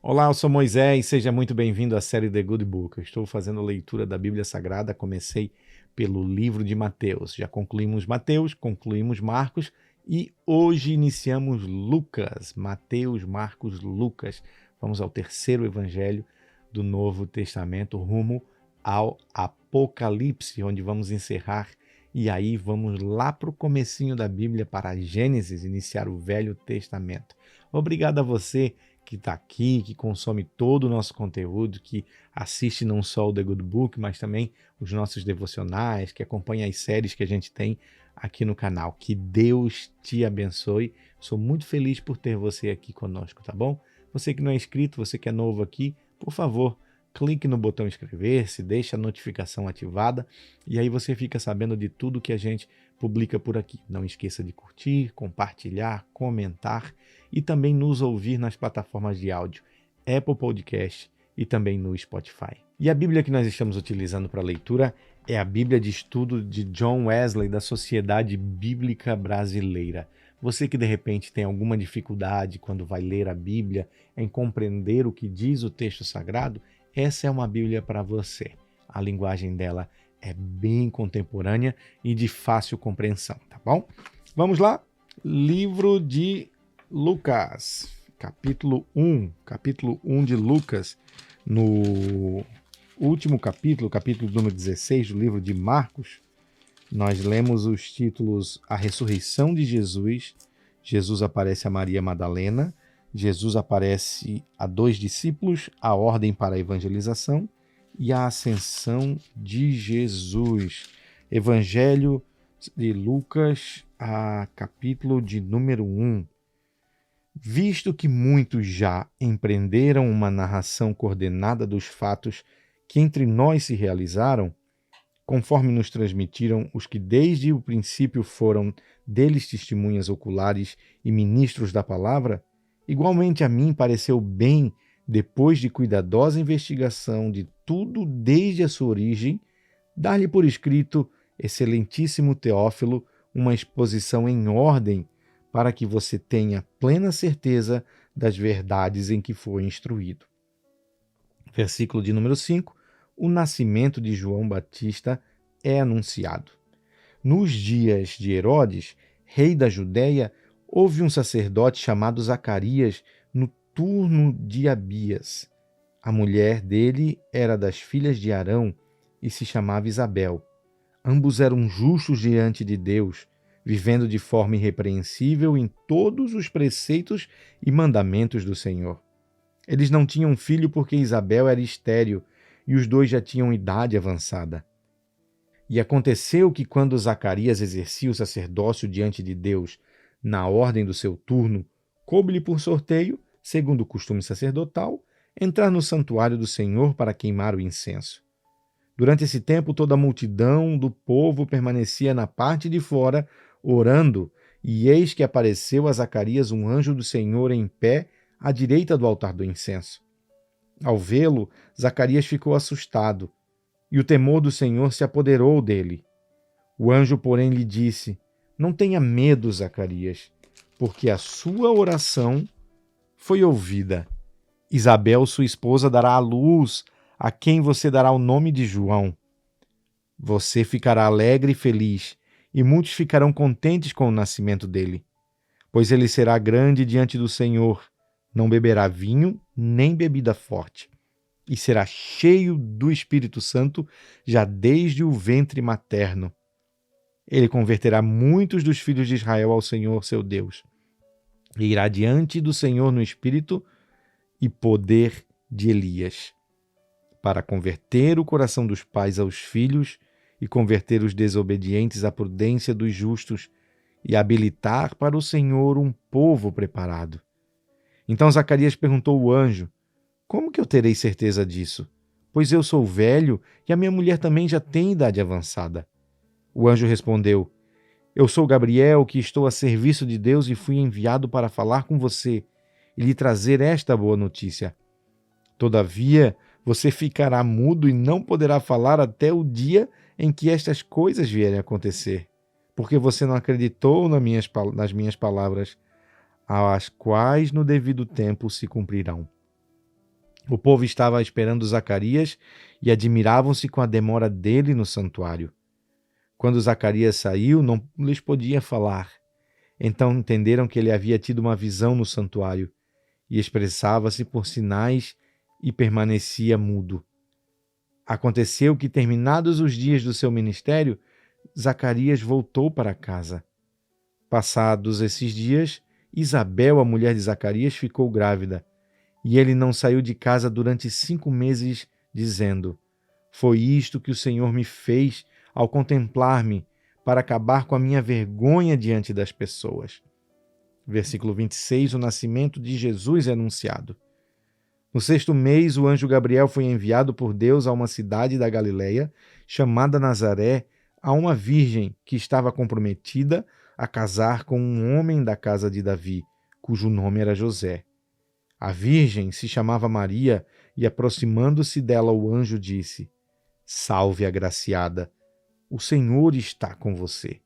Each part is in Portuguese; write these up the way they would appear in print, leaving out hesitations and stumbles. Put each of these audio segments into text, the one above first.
Olá, eu sou Moisés, seja muito bem-vindo à série The Good Book. Eu estou fazendo a leitura da Bíblia Sagrada, comecei pelo livro de Mateus. Já concluímos Mateus, concluímos Marcos e hoje iniciamos Lucas. Mateus, Marcos, Lucas. Vamos ao terceiro evangelho do Novo Testamento, rumo ao Apocalipse, onde vamos encerrar. E aí vamos lá para o comecinho da Bíblia, para Gênesis, iniciar o Velho Testamento. Obrigado a você que está aqui, que consome todo o nosso conteúdo, que assiste não só o The Good Book, mas também os nossos devocionais, que acompanha as séries que a gente tem aqui no canal. Que Deus te abençoe. Sou muito feliz por ter você aqui conosco, tá bom? Você que não é inscrito, você que é novo aqui, por favor, clique no botão inscrever-se, deixe a notificação ativada e aí você fica sabendo de tudo que a gente publica por aqui. Não esqueça de curtir, compartilhar, comentar e também nos ouvir nas plataformas de áudio Apple Podcast e também no Spotify. E a Bíblia que nós estamos utilizando para leitura é a Bíblia de Estudo de John Wesley, da Sociedade Bíblica Brasileira. Você que de repente tem alguma dificuldade quando vai ler a Bíblia em compreender o que diz o texto sagrado, essa é uma Bíblia para você. A linguagem dela é bem contemporânea e de fácil compreensão, tá bom? Vamos lá? Livro de Lucas, capítulo 1 de Lucas, no último capítulo número 16 do livro de Marcos, nós lemos os títulos A Ressurreição de Jesus, Jesus aparece a Maria Madalena, Jesus aparece a 2 discípulos, a ordem para a evangelização e a ascensão de Jesus. Evangelho de Lucas, capítulo de número 1. Visto que muitos já empreenderam uma narração coordenada dos fatos que entre nós se realizaram, conforme nos transmitiram os que desde o princípio foram deles testemunhas oculares e ministros da palavra, igualmente a mim pareceu bem, depois de cuidadosa investigação de tudo desde a sua origem, dar-lhe por escrito, excelentíssimo Teófilo, uma exposição em ordem, para que você tenha plena certeza das verdades em que foi instruído. Versículo de número 5. O nascimento de João Batista é anunciado. Nos dias de Herodes, rei da Judéia, houve um sacerdote chamado Zacarias no turno de Abias. A mulher dele era das filhas de Arão e se chamava Isabel. Ambos eram justos diante de Deus, vivendo de forma irrepreensível em todos os preceitos e mandamentos do Senhor. Eles não tinham filho porque Isabel era estéril e os dois já tinham idade avançada. E aconteceu que quando Zacarias exercia o sacerdócio diante de Deus, na ordem do seu turno, coube-lhe por sorteio, segundo o costume sacerdotal, entrar no santuário do Senhor para queimar o incenso. Durante esse tempo, toda a multidão do povo permanecia na parte de fora, orando, e eis que apareceu a Zacarias um anjo do Senhor em pé, à direita do altar do incenso. Ao vê-lo, Zacarias ficou assustado, e o temor do Senhor se apoderou dele. O anjo, porém, lhe disse: Não tenha medo, Zacarias, porque a sua oração foi ouvida. Isabel, sua esposa, dará à luz, a quem você dará o nome de João. Você ficará alegre e feliz, e muitos ficarão contentes com o nascimento dele, pois ele será grande diante do Senhor, não beberá vinho nem bebida forte, e será cheio do Espírito Santo já desde o ventre materno. Ele converterá muitos dos filhos de Israel ao Senhor, seu Deus, e irá diante do Senhor no espírito e poder de Elias, para converter o coração dos pais aos filhos e converter os desobedientes à prudência dos justos e habilitar para o Senhor um povo preparado. Então Zacarias perguntou ao anjo: Como que eu terei certeza disso? Pois eu sou velho e a minha mulher também já tem idade avançada. O anjo respondeu: Eu sou Gabriel, que estou a serviço de Deus e fui enviado para falar com você e lhe trazer esta boa notícia. Todavia, você ficará mudo e não poderá falar até o dia em que estas coisas vierem a acontecer, porque você não acreditou nas minhas palavras, as quais no devido tempo se cumprirão. O povo estava esperando Zacarias e admiravam-se com a demora dele no santuário. Quando Zacarias saiu, não lhes podia falar. Então entenderam que ele havia tido uma visão no santuário e expressava-se por sinais e permanecia mudo. Aconteceu que, terminados os dias do seu ministério, Zacarias voltou para casa. Passados esses dias, Isabel, a mulher de Zacarias, ficou grávida, e ele não saiu de casa durante 5 meses, dizendo: Foi isto que o Senhor me fez ao contemplar-me, para acabar com a minha vergonha diante das pessoas. Versículo 26, o nascimento de Jesus é anunciado. No 6º mês, o anjo Gabriel foi enviado por Deus a uma cidade da Galileia, chamada Nazaré, a uma virgem que estava comprometida a casar com um homem da casa de Davi, cujo nome era José. A virgem se chamava Maria e, aproximando-se dela, o anjo disse: Salve, agraciada, o Senhor está com você.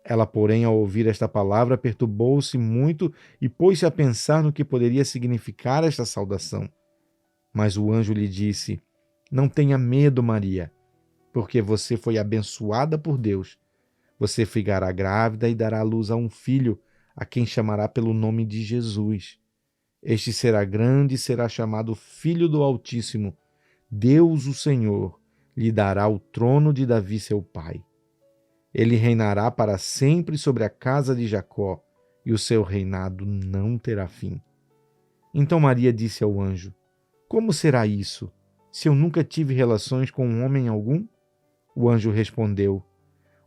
Ela, porém, ao ouvir esta palavra, perturbou-se muito e pôs-se a pensar no que poderia significar esta saudação. Mas o anjo lhe disse: Não tenha medo, Maria, porque você foi abençoada por Deus. Você ficará grávida e dará à luz a um filho, a quem chamará pelo nome de Jesus. Este será grande e será chamado Filho do Altíssimo. Deus, o Senhor, lhe dará o trono de Davi, seu pai. Ele reinará para sempre sobre a casa de Jacó, e o seu reinado não terá fim. Então Maria disse ao anjo: Como será isso, se eu nunca tive relações com um homem algum? O anjo respondeu: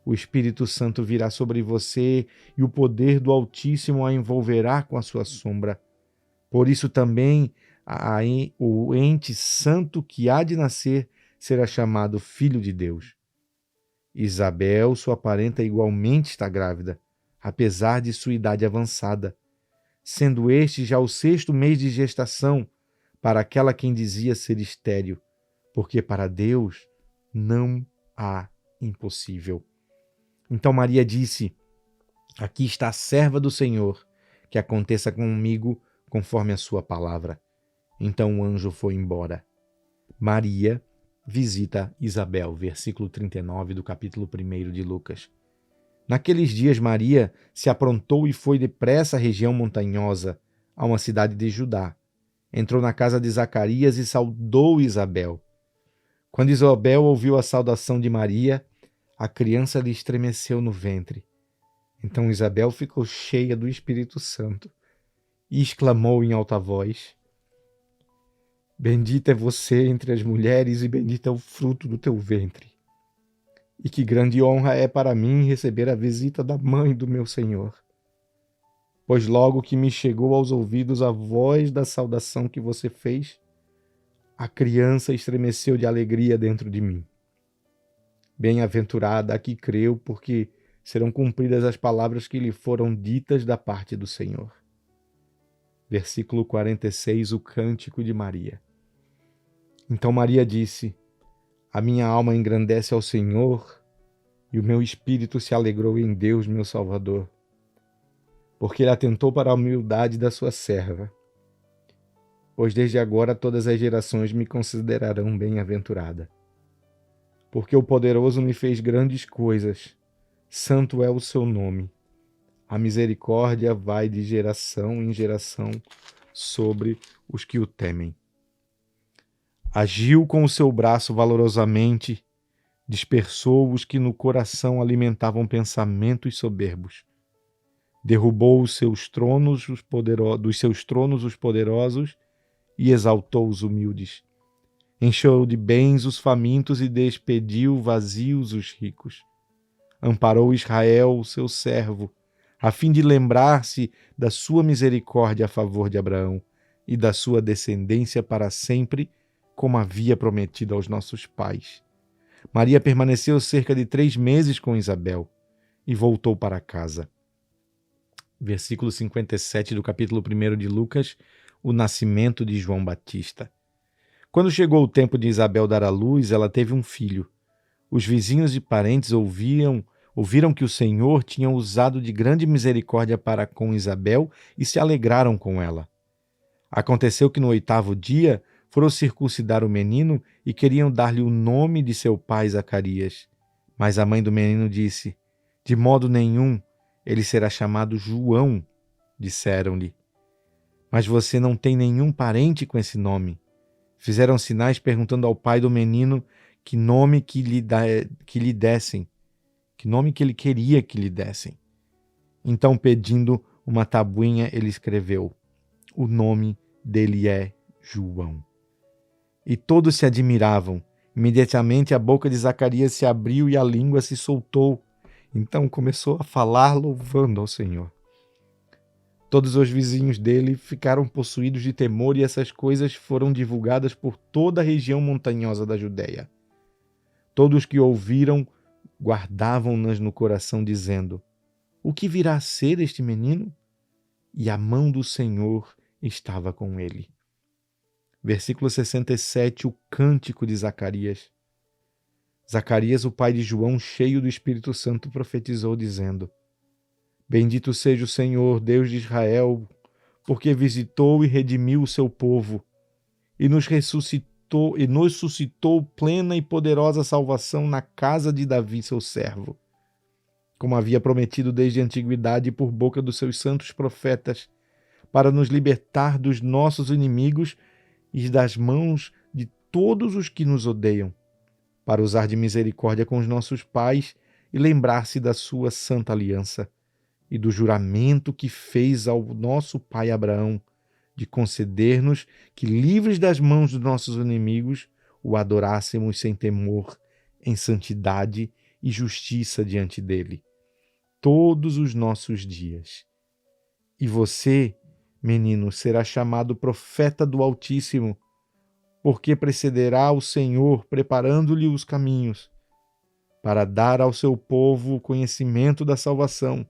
O Espírito Santo virá sobre você, e o poder do Altíssimo a envolverá com a sua sombra. Por isso também o ente santo que há de nascer será chamado Filho de Deus. Isabel, sua parenta, igualmente está grávida, apesar de sua idade avançada, sendo este já o 6º mês de gestação para aquela quem dizia ser estéril, porque para Deus não há impossível. Então Maria disse: Aqui está a serva do Senhor, que aconteça comigo conforme a sua palavra. Então o anjo foi embora. Maria visita Isabel, versículo 39 do capítulo 1 de Lucas. Naqueles dias Maria se aprontou e foi depressa à região montanhosa, a uma cidade de Judá. Entrou na casa de Zacarias e saudou Isabel. Quando Isabel ouviu a saudação de Maria, a criança lhe estremeceu no ventre. Então Isabel ficou cheia do Espírito Santo e exclamou em alta voz: Bendita é você entre as mulheres e bendito é o fruto do teu ventre. E que grande honra é para mim receber a visita da mãe do meu Senhor. Pois logo que me chegou aos ouvidos a voz da saudação que você fez, a criança estremeceu de alegria dentro de mim. Bem-aventurada a que creu, porque serão cumpridas as palavras que lhe foram ditas da parte do Senhor. Versículo 46, o cântico de Maria. Então Maria disse: A minha alma engrandece ao Senhor, e o meu espírito se alegrou em Deus, meu Salvador, porque ele atentou para a humildade da sua serva. Pois desde agora todas as gerações me considerarão bem-aventurada. Porque o poderoso me fez grandes coisas, santo é o seu nome. A misericórdia vai de geração em geração sobre os que o temem. Agiu com o seu braço valorosamente, dispersou os que no coração alimentavam pensamentos soberbos. Derrubou dos seus tronos os poderosos e exaltou os humildes. Encheu de bens os famintos e despediu vazios os ricos. Amparou Israel, o seu servo, a fim de lembrar-se da sua misericórdia a favor de Abraão e da sua descendência para sempre, como havia prometido aos nossos pais. Maria permaneceu cerca de 3 meses com Isabel e voltou para casa. Versículo 57 do capítulo 1 de Lucas, o nascimento de João Batista. Quando chegou o tempo de Isabel dar à luz, ela teve um filho. Os vizinhos e parentes ouviram que o Senhor tinha usado de grande misericórdia para com Isabel e se alegraram com ela. Aconteceu que no 8º dia, foram circuncidar o menino e queriam dar-lhe o nome de seu pai Zacarias. Mas a mãe do menino disse: de modo nenhum, ele será chamado João. Disseram-lhe: mas você não tem nenhum parente com esse nome. Fizeram sinais perguntando ao pai do menino que nome que lhe dessem, que nome que ele queria que lhe dessem. Então, pedindo uma tabuinha, ele escreveu: o nome dele é João. E todos se admiravam. Imediatamente a boca de Zacarias se abriu e a língua se soltou. Então começou a falar louvando ao Senhor. Todos os vizinhos dele ficaram possuídos de temor e essas coisas foram divulgadas por toda a região montanhosa da Judéia. Todos que ouviram guardavam-nas no coração, dizendo: o que virá a ser este menino? E a mão do Senhor estava com ele. Versículo 67, o cântico de Zacarias. Zacarias, o pai de João, cheio do Espírito Santo, profetizou, dizendo: bendito seja o Senhor, Deus de Israel, porque visitou e redimiu o seu povo, e nos suscitou plena e poderosa salvação na casa de Davi, seu servo, como havia prometido desde a antiguidade por boca dos seus santos profetas, para nos libertar dos nossos inimigos e das mãos de todos os que nos odeiam, para usar de misericórdia com os nossos pais e lembrar-se da sua santa aliança e do juramento que fez ao nosso pai Abraão, de conceder-nos que, livres das mãos dos nossos inimigos, o adorássemos sem temor, em santidade e justiça diante dele, todos os nossos dias. E você, menino, será chamado profeta do Altíssimo, porque precederá o Senhor, preparando-lhe os caminhos, para dar ao seu povo o conhecimento da salvação,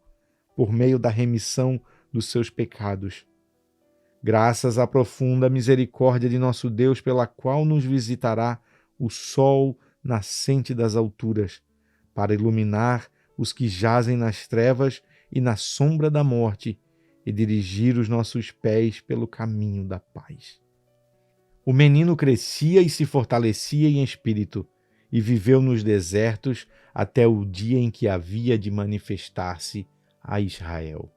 por meio da remissão dos seus pecados. Graças à profunda misericórdia de nosso Deus, pela qual nos visitará o sol nascente das alturas, para iluminar os que jazem nas trevas e na sombra da morte, e dirigir os nossos pés pelo caminho da paz. O menino crescia e se fortalecia em espírito, e viveu nos desertos até o dia em que havia de manifestar-se a Israel.